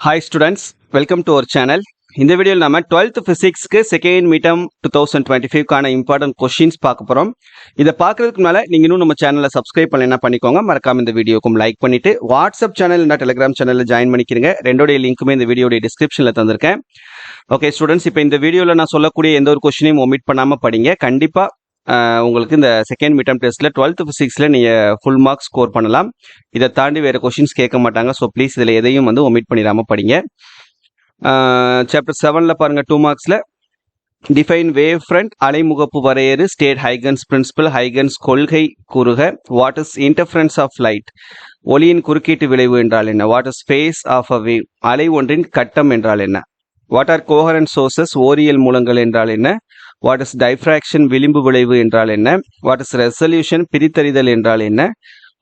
Hi students, welcome to our channel. இந்த வீடியோவில் நாம 12th physicsக்கு செகண்ட் மீட்டம் 2025 கான இம்பார்ட்டன்ட் கொஸ்டின்ஸ் பார்க்க போறோம். இதை பார்க்கறதுக்கு முன்னால நீங்க இன்னும் நம்ம சேனலை சப்ஸ்கிரைப் பண்ணலைன்னா பண்ணிக்கோங்க. மறக்காம இந்த வீடியோக்கும் லைக் பண்ணிட்டு வாட்ஸ்அப் சேனல் இல்லைனா டெலிகிராம் சேனல்ல ஜாயின் பண்ணிக்கிறீங்க. ரெண்டோடைய லிங்க்குமே இந்த வீடியோடைய டிஸ்கிரிப்ஷன்ல தந்திருக்கேன். ஓகே ஸ்டூடெண்ட்ஸ், இப்போ இந்த வீடியோவில் நான் சொல்லக்கூடிய எந்த ஒரு கொஸ்டினையும் ஒமிட் பண்ணாம படிங்க. கண்டிப்பா உங்களுக்கு இந்த செகண்ட் மீட்டம் டெஸ்ட்ல 12th physicsல நீங்க ஃபுல் மார்க் ஸ்கோர் பண்ணலாம். இதை தாண்டி வேற கொஸ்டின்ஸ் கேட்க மாட்டாங்க. ஸோ ப்ளீஸ் இதில் எதையும் ஒமிட் பண்ணிடாம படிங்க. சாப்டர் 7ல பாருங்க 2 மார்க்ஸ்ல டிஃபைன் வேவ் ஃப்ரண்ட் அலைமுகப்பு வரையறு, ஸ்டேட் ஹைகன்ஸ் பிரின்சிபல், ஹைகன்ஸ் கொள்கை கூறுக, what is interference of light, ஒளியின் குறுக்கீட்டு விளைவு என்றால் என்ன, what is phase of a wave, அலை ஒன்றின் கட்டம் என்றால் என்ன, வாட் ஆர் கோஹரண்ட் சோர்சஸ், ஓரியல் மூலங்கள் என்றால் என்ன, வாட் இஸ் டைஃப்ராக்ஷன் விளிம்பு விளைவு என்றால் என்ன, வாட் இஸ் ரெசல்யூஷன் பிரித்தறிதல் என்றால் என்ன,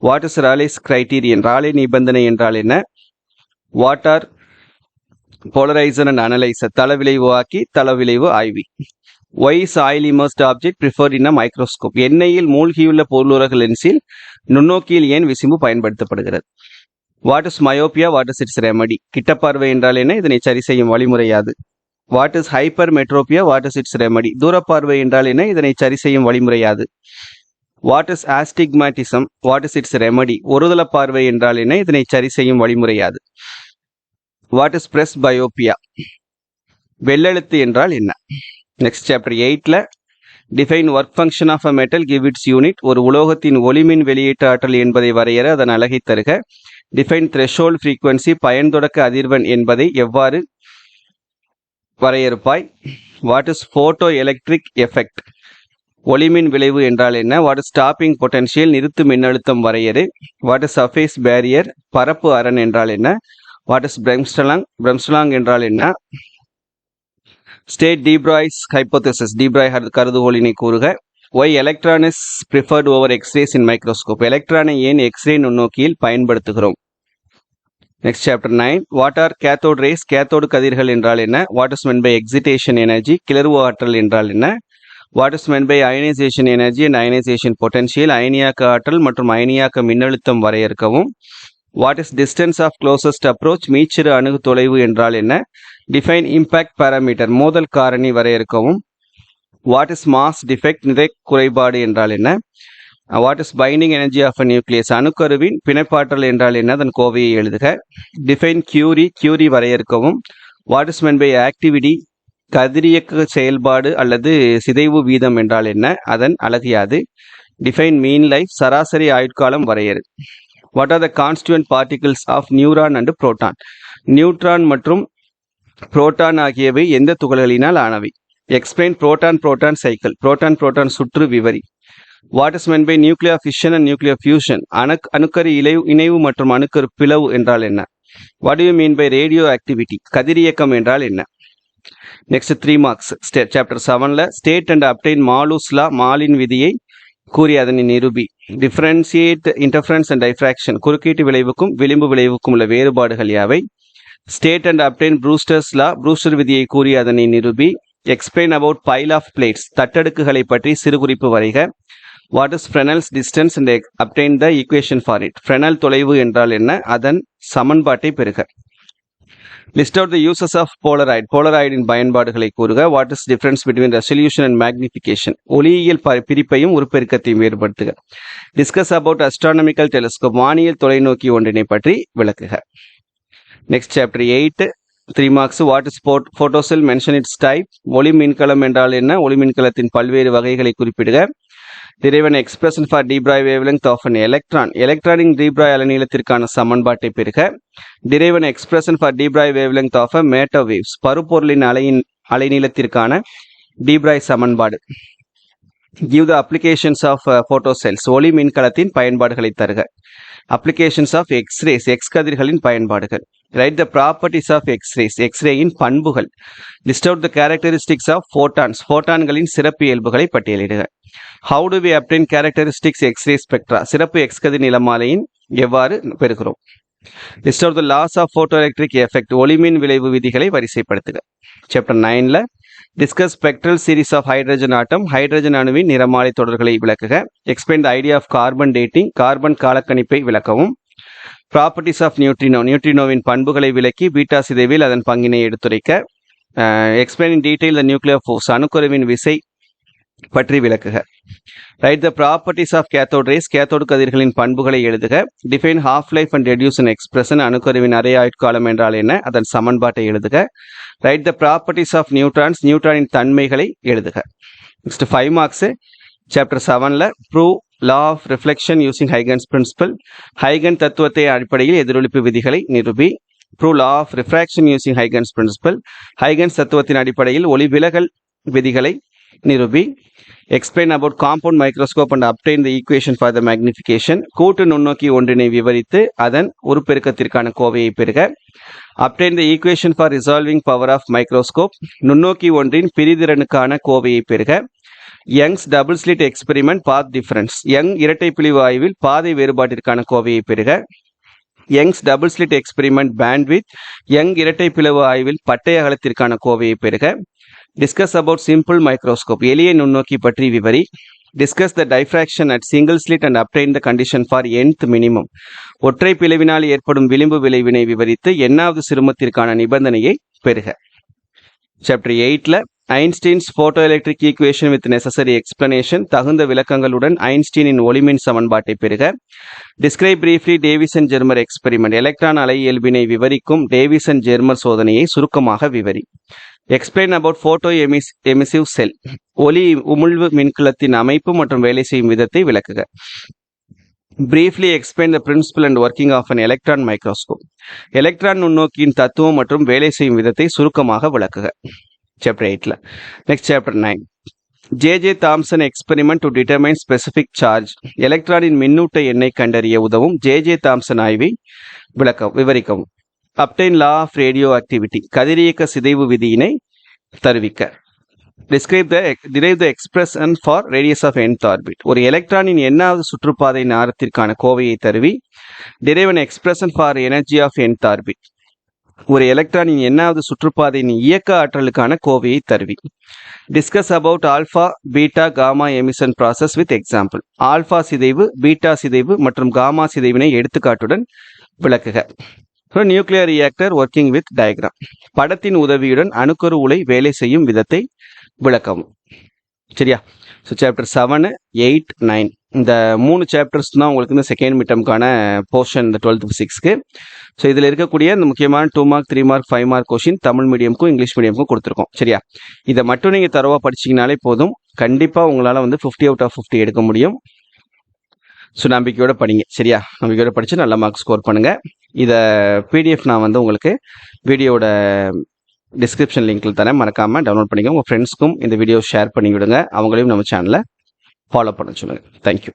what is Rayleigh's criterion Rayleigh நிபந்தனை என்றால் என்ன, what are polariser and analyser தளவிளைவு ஆக்கி தளவிளைவு ஆய்வி, why is oil immersed object preferred in a microscope, எண்ணெயில் மூழ்கியுள்ள பொருளுலக லென்ஸில் நுண்ணோக்கியில் ஏன் விசிம்பு பயன்படுத்தப்படுகிறது, what is myopia, what is its remedy, கிட்டப்பார்வை என்றால் என்ன, இதனை சரி செய்யும் வழிமுறையாது, what is hypermetropia, what is its remedy, தூரப்பார்வை என்றால் என்ன, இதனை சரி செய்யும் வழிமுறையாது, what is ஆஸ்டிக்மாட்டிசம், what is its remedy, ஒருதல பார்வை என்றால் என்ன, இதனை சரி செய்யும் வழிமுறையாது, வாட் இஸ் பிரஸ் பயோபியா, வெள்ளெழுத்து என்றால் என்ன. நெக்ஸ்ட் சாப்டர் 8ல define work function of a metal, give its unit, ஒரு உலோகத்தின் ஒளிமின் வெளியீட்டு ஆற்றல் என்பதை வரையற, அதன் அலகை தருக, டிஃபைன் த்ரெஷோல்ட் ஃப்ரீக்வன்சி, பயன் தொடக்க அதிர்வெண் என்பதை எவ்வாறு வரையறுப்பாய், what is photo electric effect, ஒளிமின் விளைவு என்றால் என்ன, வாட் இஸ் ஸ்டாப்பிங் பொட்டன்ஷியல், நிறுத்து மின்னழுத்தம் வரையறு, வாட் இஸ் சர்ஃபேஸ் பேரியர், பரப்பு அரண் என்றால் என்ன, வாட் இஸ் பிரம்ஸ்ட்ராங் என்றால் என்ன, ஸ்டேட் டீப்ராய்ஸ் ஹைப்போதெசிஸ் டீப்ராய் கருதுகோளினை கூறுக, why electron is preferred over X rays in microscope, எலக்ட்ரானை ஏன் எக்ஸ்ரே நுண்ணோக்கியில் பயன்படுத்துகிறோம். Next chapter 9, what are cathode rays, cathode கதிர்கள் என்றால் என்ன, what is meant by excitation energy, கிளர்வு ஆற்றல் என்றால் என்ன, what is meant by ionisation energy and ionisation potential, அயனியாக்க ஆற்றல் மற்றும் அயனியாக்க மின்னழுத்தம் வரையறுக்கவும், what is distance of closest approach, மீச்சிறு அணுகு தொலைவு என்றால் என்ன, டிஃபைன் இம்பாக்ட் பாராமீட்டர், மோதல் காரணி வரையறுக்கவும், வாட் இஸ் மாஸ் டிஃபெக்ட், நிறை குறைபாடு என்றால் என்ன, what is binding energy of a nucleus, அணுக்கருவின் பிணைப்பாற்றல் என்றால் என்ன, அதன் கோவையை எழுதுக, டிஃபைன் கியூரி வரையறுக்கவும், what is meant by activity, கதிரியக்க செயல்பாடு அல்லது சிதைவு வீதம் என்றால் என்ன, அதன் அலகு, டிஃபைன் மீன் லைஃப், சராசரி ஆயுட்காலம் வரையறு, what are the constituent particles of neuron and proton, neutron மற்றும் புரோட்டான் ஆகியவை எந்த துகள்களினால் ஆனவை, எக்ஸ்பிளைன் புரோட்டான் சைக்கிள், புரோட்டான் சுற்று விவரி, what is meant by nuclear fission and nuclear fusion, அணுக்கரு இணைவு மற்றும் அணுக்கரு பிளவு என்றால் என்ன, what you mean by radioactivity, கதிரியக்கம் என்றால் என்ன. நெக்ஸ்ட் 3 மார்க்ஸ் சாப்டர் 7ல state and obtain Malus law, மாலின் விதியை கூறி அதனை நிரூபி, டிஃபரன்சியேட் இன்டர்ஃபரன்ஸ் அண்ட் டைஃப்ராக்ஷன், குறுக்கீட்டு விளைவுக்கும் விளிம்பு விளைவுக்கும் உள்ள வேறுபாடுகள் யாவை, state and obtain Brewster's law, Brewster விதியை கூறி அதனை நிரூபி, explain about pile of plates, தட்டடுக்குகளை பற்றி சிறு குறிப்பு வரைக, what is Fresnel's distance and obtain the equation for it, Fresnel தொலைவு என்றால் என்ன, அதன் சமன்பாட்டை பெறுக, list out the uses of போலராய்டின் பயன்பாடுகளை கூறுக, what is difference between resolution and magnification, ஒளியியல் பிரிப்பையும் உருப்பெருக்கத்தையும் வேறுபடுத்துக, டிஸ்கஸ் அபவுட் அஸ்ட்ரானமிக்கல் டெலிஸ்கோப், வானியல் தொலைநோக்கி ஒன்றினை பற்றி விளக்குக. Next chapter 8 3 marks, what is photocell, mention its type, ஒளி மின்கலம் என்றால் என்ன, ஒளி மின்கலத்தின் பல்வேறு வகைகளை குறிப்பிடுக, derive an expression for Debye wavelength of an electron, எலக்ட்ரானின் Debye அலைநீளத்திற்கான சமன்பாட்டை பெறுக, derive an expression for Debye wavelength of a matter waves, பருப்பொருளின் அலைநீளத்திற்கான Debye சமன்பாடு, give the applications of photocells, ஒளி மின்கலத்தின் பயன்பாடுகளை தருக, applications of x-rays, எக்ஸ் கதிர்களின் பயன்பாடுகள், write the properties of x-rays, எக்ஸ்ரேயின் பண்புகள், list out the characteristics of photons, ஃபோட்டான்களின் சிறப்பியல்புகளை பட்டியலிடுக, how do we obtain characteristics x-ray spectra, சிறப்பு X கதிர் நிறமாலையின் எவ்வாறு பெறுகிறோம், list out the laws of photoelectric effect, ஒளிமின் விளைவு விதிகளை வரிசைப்படுத்துக. சாப்டர் 9ல discuss spectral series of hydrogen atom, hydrogen அணுவின் நிறமாலை தொடர்களை விளக்குக, explain the idea of carbon dating, carbon காலக்கணிப்பை விளக்கவும், ப்ராப்பர்ட்டிஸ் ஆஃப் நியூட்ரினோ, நியூட்ரினோவின் பண்புகளை விளக்கி பீட்டா சிதைவில் அதன் பங்கினை எடுத்துரைக்க. Explain in detail the nuclear force, அணுக்கருவின் விசை பற்றி விளக்குக. Write the properties of cathode rays, cathode கதிர்களின் பண்புகளை எழுதுக. Define half life and reduce and expression, அணுக்கருவின் அரை ஆயுட்காலம் என்றால் என்ன, அதன் சமன்பாட்டை எழுதுக. Write the properties of neutrons, நியூட்ரானின் தன்மைகளை எழுதுக. Next 5 marks. சாப்டர் 7ல prove law of reflection using Huygens principle, ஹைகன் தத்துவத்தை அடிப்படையில் எதிரொலிப்பு விதிகளை நிரூபி. Prove law of refraction using Huygens principle, Huygens தத்துவத்தின் அடிப்படையில் ஒளி விலகல் விதிகளை நிரூபி. Explain about compound microscope and obtain the equation for the magnification, கூட்டு நுண்ணோக்கி ஒன்றினை விவரித்து அதன் உருப்பெருக்கத்திற்கான கோவையை பெறுக. Obtain the equation for resolving power of microscope, நுண்ணோக்கி ஒன்றின் பிரிதிறனுக்கான கோவையை பெறுக. Young's double slit experiment path difference, Young இரட்டை பிழிவு ஆய்வில் பாதை வேறுபாட்டிற்கான கோவையை பெறுக. Young's double slit experiment bandwidth, Young இரட்டை பிளவு ஆய்வில் பட்டை அகலத்திற்கான கோவையை பெறுக. டிஸ்கஸ் அபவுட் சிம்பிள் மைக்ரோஸ்கோப், எளிய நுண்ணோக்கி பற்றி விவரி. Discuss the diffraction at single slit and obtain the condition for nth minimum, ஒற்றை பிளவினால் ஏற்படும் விளிம்பு விளைவினை விவரித்து எண்ணாவது சிறுமத்திற்கான நிபந்தனையை பெறுக. சாப்டர் 8ல Einstein's photo electric equation with necessary explanation, தகுந்த விளக்கங்களுடன் ஐன்ஸ்டீனின் ஒளிமின் சமன்பாட்டை பெறுக. Describe briefly Davisson Germer experiment, electron அலை இயல்பினை விவரிக்கும் டேவிசன் ஜெர்மர் சோதனையை சுருக்கமாக விவரி. Explain about photo emissive cell, ஒளி உமிழ்வு மின்கலத்தின் அமைப்பு மற்றும் வேலை செய்யும் விதத்தை விளக்குக. Briefly explain the principle and working of an electron microscope, electron நுண்ணோக்கியின் தத்துவம் மற்றும் வேலை செய்யும் விதத்தை சுருக்கமாக விளக்குக. சாப்டர் 8ல. Next chapter 9, J Thomson experiment to determine specific charge, எலக்ட்ரானின் மின்னூட்ட எண்ணை கண்டறிய உதவும் ஜே தாம்சன் ஆய்வை விவரிக்கவும். Obtain law of radioactivity, கதிரியக்க சிதைவு விதியினை தருவிக்க. Derive the expression for radius of nth orbit, ஒரு எலக்ட்ரானின் எண்ணாவது சுற்றுப்பாதை ஆரத்திற்கான கோவையை தருவி. Derive an expression for energy of nth orbit, ஒரு எலக்ட்ரானின் எண்ணாவது சுற்றுப்பாதையின் இயக்க ஆற்றலுக்கான கோவையை தருவி. Discuss about alpha beta gamma emission process with example, alpha சிதைவு, பீட்டா சிதைவு மற்றும் காமா சிதைவினை எடுத்துக்காட்டுடன் விளக்குக. Nuclear reactor working with diagram, படத்தின் உதவியுடன் அணுக்கரு உலை வேலை செய்யும் விதத்தை விளக்கவும். சரியா? ஸோ சாப்டர் 7, 8, 9 இந்த 3 சாப்டர்ஸ் தான் உங்களுக்கு இந்த செகண்ட் மிட்டம்கான போர்ஷன் இந்த 12th physicsக்கு. ஸோ இதில் இருக்கக்கூடிய இந்த முக்கியமான 2 mark 3 mark 5 mark question Tamil மீடியமுக்கும் இங்கிலீஷ் மீடியமுக்கும் கொடுத்துருக்கோம். சரியா? இதை மட்டும் நீங்கள் தரவா படிச்சிங்கனாலே போதும், கண்டிப்பாக உங்களால் 50 out of 50 எடுக்க முடியும். ஸோ நம்பிக்கையோட படிங்க. சரியா? நம்பிக்கையோட படித்து நல்ல மார்க் ஸ்கோர் பண்ணுங்கள். இதை பிடிஎஃப் நான் உங்களுக்கு வீடியோட டிஸ்கிரிப்ஷன் லிங்க்ல தரேன், மறக்காமல் டவுன்லோட் பண்ணிக்கோங்க. உங்கள் ஃப்ரெண்ட்ஸ்க்கும் இந்த வீடியோ ஷேர் பண்ணி விடுங்க, அவங்களையும் நம்ம சேனலை ஃபாலோ பண்ண சொல்லுங்கள். தேங்க்யூ.